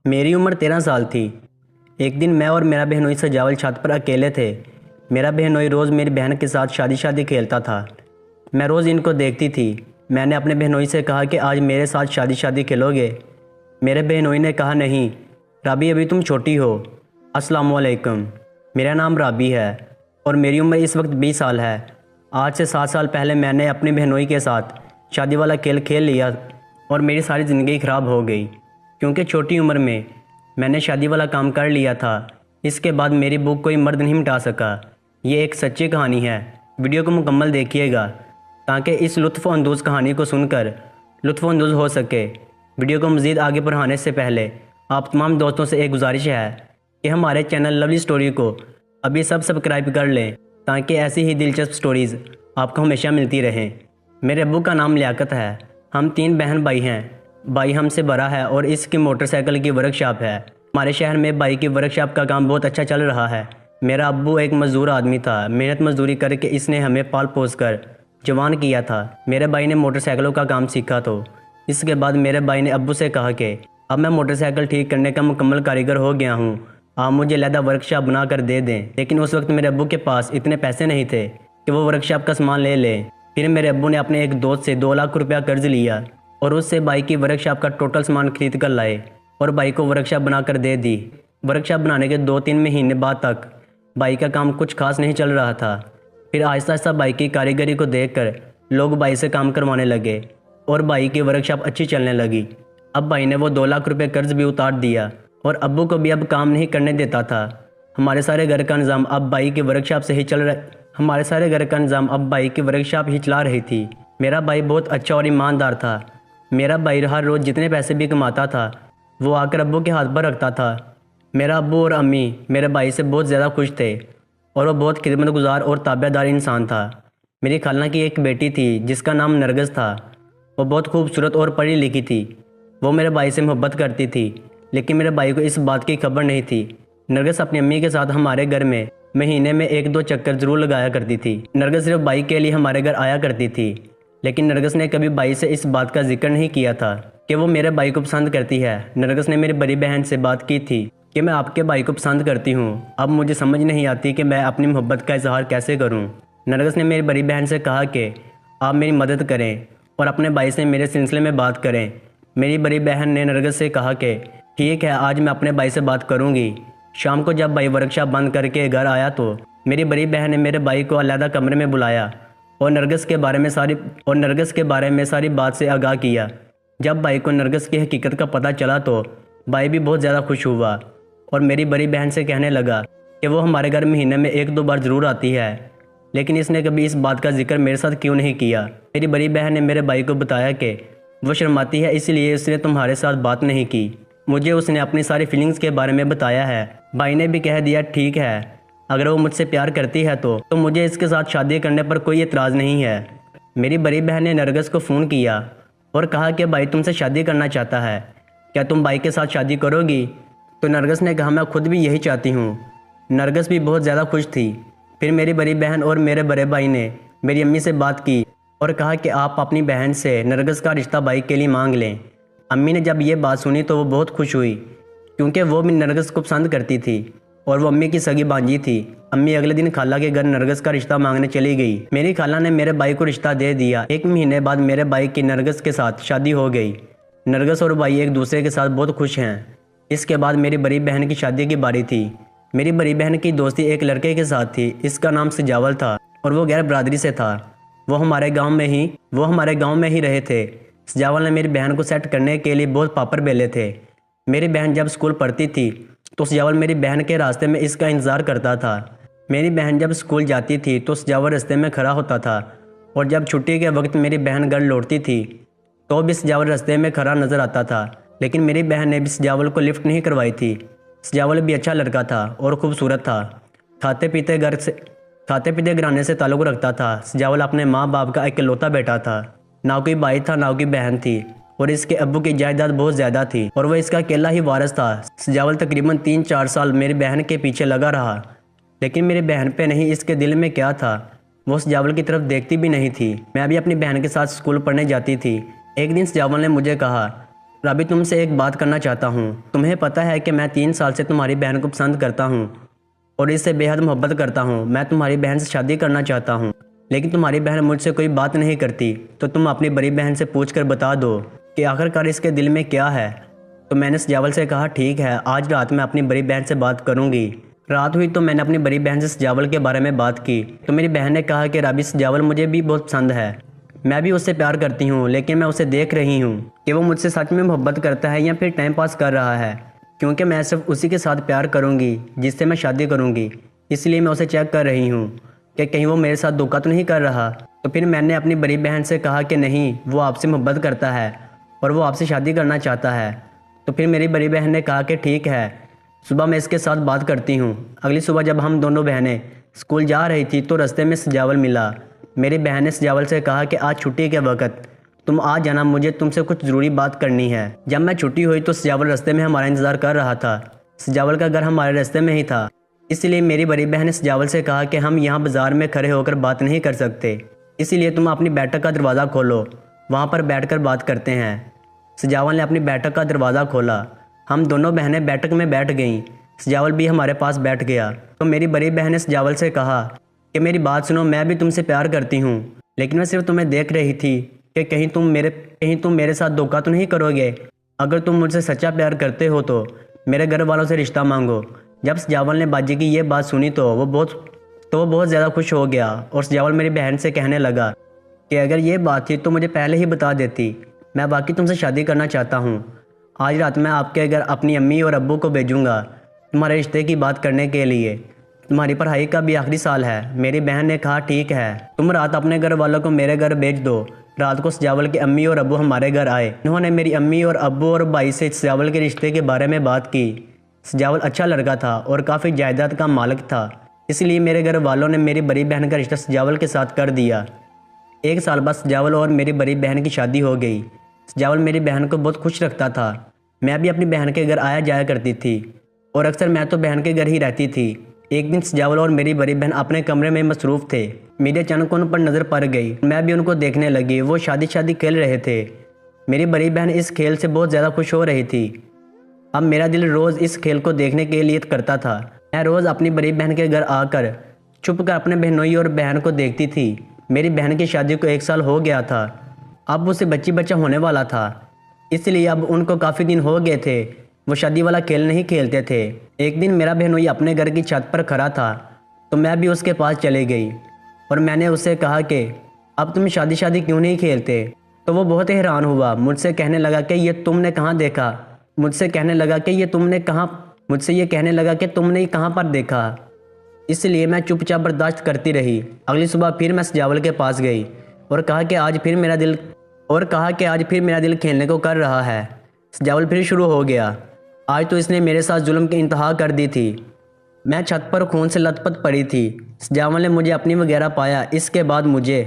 میری عمر 13 سال تھی۔ ایک دن میں اور میرا بہنوئی سجاول چھت پر اکیلے تھے۔ میرا بہنوئی روز میری بہن کے ساتھ شادی کھیلتا تھا۔ میں روز ان کو دیکھتی تھی۔ میں نے اپنے بہنوئی سے کہا کہ آج میرے ساتھ شادی کھیلو گے؟ میرے بہنوئی نے کہا نہیں رابی، ابھی تم چھوٹی ہو۔ السلام علیکم، میرا نام رابی ہے اور میری عمر اس وقت 20 سال ہے۔ آج سے 7 سال پہلے میں نے اپنے بہنوئی کے ساتھ شادی والا کھیل لیا اور میری ساری زندگی خراب ہو گئی، کیونکہ چھوٹی عمر میں نے شادی والا کام کر لیا تھا۔ اس کے بعد میری بھوک کوئی مرد نہیں مٹا سکا۔ یہ ایک سچی کہانی ہے۔ ویڈیو کو مکمل دیکھیے گا تاکہ اس لطف اندوز کہانی کو سن کر لطف اندوز ہو سکے۔ ویڈیو کو مزید آگے بڑھانے سے پہلے آپ تمام دوستوں سے ایک گزارش ہے کہ ہمارے چینل لولی سٹوری کو ابھی سبسکرائب کر لیں تاکہ ایسی ہی دلچسپ سٹوریز آپ کو ہمیشہ ملتی رہیں۔ میرے ابو کا نام لیاقت ہے۔ ہم 3 بہن بھائی ہیں۔ بھائی ہم سے بڑا ہے اور اس کی موٹر سائیکل کی ورک شاپ ہے۔ ہمارے شہر میں بھائی کی ورک شاپ کا کام بہت اچھا چل رہا ہے۔ میرا ابو ایک مزدور آدمی تھا۔ محنت مزدوری کر کے اس نے ہمیں پال پوس کر جوان کیا تھا۔ میرے بھائی نے موٹر سائیکلوں کا کام سیکھا تو اس کے بعد میرے بھائی نے ابو سے کہا کہ اب میں موٹر سائیکل ٹھیک کرنے کا مکمل کاریگر ہو گیا ہوں، آپ مجھے علیحدہ ورک شاپ بنا کر دے دیں۔ لیکن اس وقت میرے ابو کے پاس اتنے پیسے نہیں تھے کہ وہ ورک شاپ کا سامان لے لیں۔ پھر میرے ابو نے اپنے ایک دوست سے 2 لاکھ روپیہ قرض لیا اور اس سے بھائی کی ورک شاپ کا ٹوٹل سامان خرید کر لائے اور بھائی کو ورک شاپ بنا کر دے دی۔ ورک شاپ بنانے کے 2-3 مہینے بعد تک بھائی کا کام کچھ خاص نہیں چل رہا تھا۔ پھر آہستہ آہستہ بھائی کی کاریگری کو دیکھ کر لوگ بھائی سے کام کروانے لگے اور بھائی کی ورک شاپ اچھی چلنے لگی۔ اب بھائی نے وہ 2 لاکھ روپے قرض بھی اتار دیا اور ابو کو بھی اب کام نہیں کرنے دیتا تھا۔ ہمارے سارے گھر کا نظام اب بھائی کی ورک شاپ ہی چلا رہی تھی۔ میرا بھائی بہت اچھا اور ایماندار تھا۔ میرا بھائی ہر روز جتنے پیسے بھی کماتا تھا وہ آ کر ابو کے ہاتھ پر رکھتا تھا۔ میرا ابو اور امی میرے بھائی سے بہت زیادہ خوش تھے اور وہ بہت خدمت گزار اور تابع دار انسان تھا۔ میری خالہ کی ایک بیٹی تھی جس کا نام نرگس تھا۔ وہ بہت خوبصورت اور پڑھی لکھی تھی۔ وہ میرے بھائی سے محبت کرتی تھی، لیکن میرے بھائی کو اس بات کی خبر نہیں تھی۔ نرگس اپنی امی کے ساتھ ہمارے گھر میں مہینے میں 1-2 چکر ضرور لگایا کرتی تھی۔ نرگس صرف بھائی کے لیے ہمارے گھر آیا کرتی تھی، لیکن نرگس نے کبھی بھائی سے اس بات کا ذکر نہیں کیا تھا کہ وہ میرے بھائی کو پسند کرتی ہے۔ نرگس نے میری بڑی بہن سے بات کی تھی کہ میں آپ کے بھائی کو پسند کرتی ہوں۔ اب مجھے سمجھ نہیں آتی کہ میں اپنی محبت کا اظہار کیسے کروں۔ نرگس نے میری بڑی بہن سے کہا کہ آپ میری مدد کریں اور اپنے بھائی سے میرے سلسلے میں بات کریں۔ میری بڑی بہن نے نرگس سے کہا کہ ٹھیک ہے، آج میں اپنے بھائی سے بات کروں گی۔ شام کو جب بھائی ورک شاپ بند کر کے گھر آیا تو میری بڑی بہن نے میرے بھائی کو علیحدہ کمرے میں بلایا اور نرگس کے بارے میں ساری بات سے آگاہ کیا۔ جب بھائی کو نرگس کی حقیقت کا پتہ چلا تو بھائی بھی بہت زیادہ خوش ہوا اور میری بڑی بہن سے کہنے لگا کہ وہ ہمارے گھر مہینے میں 1-2 بار ضرور آتی ہے، لیکن اس نے کبھی اس بات کا ذکر میرے ساتھ کیوں نہیں کیا۔ میری بڑی بہن نے میرے بھائی کو بتایا کہ وہ شرماتی ہے، اس لیے اس نے تمہارے ساتھ بات نہیں کی۔ مجھے اس نے اپنی ساری فیلنگز کے بارے میں بتایا ہے۔ بھائی نے بھی کہہ دیا ٹھیک ہے، اگر وہ مجھ سے پیار کرتی ہے تو مجھے اس کے ساتھ شادی کرنے پر کوئی اعتراض نہیں ہے۔ میری بڑی بہن نے نرگس کو فون کیا اور کہا کہ بھائی تم سے شادی کرنا چاہتا ہے، کیا تم بھائی کے ساتھ شادی کرو گی؟ تو نرگس نے کہا میں خود بھی یہی چاہتی ہوں۔ نرگس بھی بہت زیادہ خوش تھی۔ پھر میری بڑی بہن اور میرے بڑے بھائی نے میری امی سے بات کی اور کہا کہ آپ اپنی بہن سے نرگس کا رشتہ بھائی کے لیے مانگ لیں۔ امی نے جب یہ بات سنی تو وہ بہت خوش ہوئی، کیونکہ وہ بھی نرگس کو پسند کرتی تھی اور وہ امی کی سگی بانجی تھی۔ امی اگلے دن خالہ کے گھر نرگس کا رشتہ مانگنے چلی گئی۔ میری خالہ نے میرے بھائی کو رشتہ دے دیا۔ 1 مہینے بعد میرے بھائی کی نرگس کے ساتھ شادی ہو گئی۔ نرگس اور بھائی ایک دوسرے کے ساتھ بہت خوش ہیں۔ اس کے بعد میری بڑی بہن کی شادی کی باری تھی۔ میری بڑی بہن کی دوستی ایک لڑکے کے ساتھ تھی، اس کا نام سجاول تھا اور وہ غیر برادری سے تھا۔ وہ ہمارے گاؤں میں ہی رہے تھے۔ سجاول نے میری بہن کو سیٹ کرنے کے لیے بہت پاپڑ بیلے تھے۔ میری بہن جب اسکول پڑھتی تھی تو سجاول میری بہن کے راستے میں اس کا انتظار کرتا تھا۔ میری بہن جب اسکول جاتی تھی تو سجاول راستے میں کھڑا ہوتا تھا اور جب چھٹی کے وقت میری بہن گھر لوٹتی تھی تو بھی سجاول راستے میں کھڑا نظر آتا تھا، لیکن میری بہن نے بھی سجاول کو لفٹ نہیں کروائی تھی۔ سجاول بھی اچھا لڑکا تھا اور خوبصورت تھا۔ کھاتے پیتے گھرانے سے تعلق رکھتا تھا۔ سجاول اپنے ماں باپ کا اکلوتا بیٹا تھا، نہ کوئی بھائی تھا نہ کوئی بہن تھی اور اس کے ابو کی جائیداد بہت زیادہ تھی اور وہ اس کا اکیلا ہی وارث تھا۔ سجاول تقریباً 3-4 سال میری بہن کے پیچھے لگا رہا، لیکن میری بہن پہ نہیں اس کے دل میں کیا تھا وہ سجاول کی طرف دیکھتی بھی نہیں تھی۔ میں بھی اپنی بہن کے ساتھ اسکول پڑھنے جاتی تھی۔ ایک دن سجاول نے مجھے کہا رابی تم سے ایک بات کرنا چاہتا ہوں۔ تمہیں پتہ ہے کہ میں 3 سال سے تمہاری بہن کو پسند کرتا ہوں اور اس سے بے حد محبت کرتا ہوں۔ میں تمہاری بہن سے شادی کرنا چاہتا ہوں، لیکن تمہاری بہن مجھ سے کوئی بات نہیں کرتی، تو تم اپنی بڑی بہن سے پوچھ کر بتا دو کہ آخرکار اس کے دل میں کیا ہے۔ تو میں نے سجاول سے کہا ٹھیک ہے، آج رات میں اپنی بڑی بہن سے بات کروں گی۔ رات ہوئی تو میں نے اپنی بڑی بہن سے سجاول کے بارے میں بات کی تو میری بہن نے کہا کہ رابی سجاول مجھے بھی بہت پسند ہے، میں بھی اس سے پیار کرتی ہوں، لیکن میں اسے دیکھ رہی ہوں کہ وہ مجھ سے سچ میں محبت کرتا ہے یا پھر ٹائم پاس کر رہا ہے، کیونکہ میں صرف اسی کے ساتھ پیار کروں گی جس سے میں شادی کروں گی، اس لیے میں اسے چیک کر رہی ہوں کہ کہیں وہ میرے ساتھ دھوکہ تو نہیں کر رہا۔ تو پھر میں نے اپنی بڑی بہن سے کہا کہ نہیں، وہ آپ سے محبت کرتا ہے اور وہ آپ سے شادی کرنا چاہتا ہے۔ تو پھر میری بڑی بہن نے کہا کہ ٹھیک ہے، صبح میں اس کے ساتھ بات کرتی ہوں۔ اگلی صبح جب ہم دونوں بہنیں اسکول جا رہی تھی تو رستے میں سجاول ملا۔ میری بہن نے سجاول سے کہا کہ آج چھٹی کے وقت تم آ جانا، مجھے تم سے کچھ ضروری بات کرنی ہے۔ جب میں چھٹی ہوئی تو سجاول رستے میں ہمارا انتظار کر رہا تھا۔ سجاول کا گھر ہمارے رستے میں ہی تھا، اس لیے میری بڑی بہن نے سجاول سے کہا کہ ہم یہاں بازار میں کھڑے ہو کر بات نہیں کر سکتے، اسی لیے تم اپنی بیٹھک کا دروازہ کھولو، وہاں پر بیٹھ کر بات کرتے ہیں۔ سجاول نے اپنی بیٹھک کا دروازہ کھولا، ہم دونوں بہنیں بیٹھک میں بیٹھ گئیں، سجاول بھی ہمارے پاس بیٹھ گیا۔ تو میری بڑی بہن نے سجاول سے کہا کہ میری بات سنو، میں بھی تم سے پیار کرتی ہوں، لیکن میں صرف تمہیں دیکھ رہی تھی کہ کہیں تم میرے ساتھ دھوکہ تو نہیں کرو گے۔ اگر تم مجھ سے سچا پیار کرتے ہو تو میرے گھر والوں سے رشتہ مانگو۔ جب سجاول نے باجی کی یہ بات سنی تو وہ بہت زیادہ خوش ہو گیا، اور سجاول میری بہن سے کہنے لگا کہ اگر یہ بات تھی تو مجھے پہلے ہی بتا دیتی، میں واقعی تم سے شادی کرنا چاہتا ہوں۔ آج رات میں آپ کے گھر اپنی امی اور ابو کو بھیجوں گا تمہارے رشتے کی بات کرنے کے لیے، تمہاری پڑھائی کا بھی آخری سال ہے۔ میری بہن نے کہا ٹھیک ہے، تم رات اپنے گھر والوں کو میرے گھر بھیج دو۔ رات کو سجاول کے امی اور ابو ہمارے گھر آئے، انہوں نے میری امی اور ابو اور بھائی سے سجاول کے رشتے کے بارے میں بات کی۔ سجاول اچھا لڑکا تھا اور کافی جائیداد کا مالک تھا، اس لیے میرے گھر والوں نے میری بڑی بہن کا رشتہ سجاول کے ساتھ کر دیا۔ 1 سال بعد سجاول اور میری بڑی بہن کی شادی ہو گئی۔ سجاول میری بہن کو بہت خوش رکھتا تھا، میں بھی اپنی بہن کے گھر آیا جایا کرتی تھی، اور اکثر میں تو بہن کے گھر ہی رہتی تھی۔ ایک دن سجاول اور میری بڑی بہن اپنے کمرے میں مصروف تھے، میری اچانک ان پر نظر پڑ گئی، میں بھی ان کو دیکھنے لگی۔ وہ شادی کھیل رہے تھے، میری بڑی بہن اس کھیل سے بہت زیادہ خوش ہو رہی تھی۔ اب میرا دل روز اس کھیل کو دیکھنے کے لیے کرتا تھا۔ میں روز اپنی بڑی بہن کے گھر آ کر چھپ کر اپنے بہنوئی اور بہن کو دیکھتی تھی۔ میری بہن کی شادی کو 1 سال ہو گیا تھا، اب اسے بچہ ہونے والا تھا، اس لیے اب ان کو کافی دن ہو گئے تھے وہ شادی والا کھیل نہیں کھیلتے تھے۔ ایک دن میرا بہنوئی اپنے گھر کی چھت پر کھڑا تھا تو میں بھی اس کے پاس چلی گئی اور میں نے اسے کہا کہ اب تم شادی کیوں نہیں کھیلتے؟ تو وہ بہت حیران ہوا، مجھ سے یہ کہنے لگا کہ یہ تم نے کہاں پر دیکھا؟ اس لیے میں چپ چاپ برداشت کرتی رہی۔ اگلی صبح پھر میں سجاول کے پاس گئی اور کہا کہ آج پھر میرا دل کھیلنے کو کر رہا ہے۔ سجاول پھر شروع ہو گیا، آج تو اس نے میرے ساتھ ظلم کی انتہا کر دی تھی، میں چھت پر خون سے لت پت پڑی تھی۔ سجاول نے مجھے اپنی وغیرہ پایا، اس کے بعد مجھے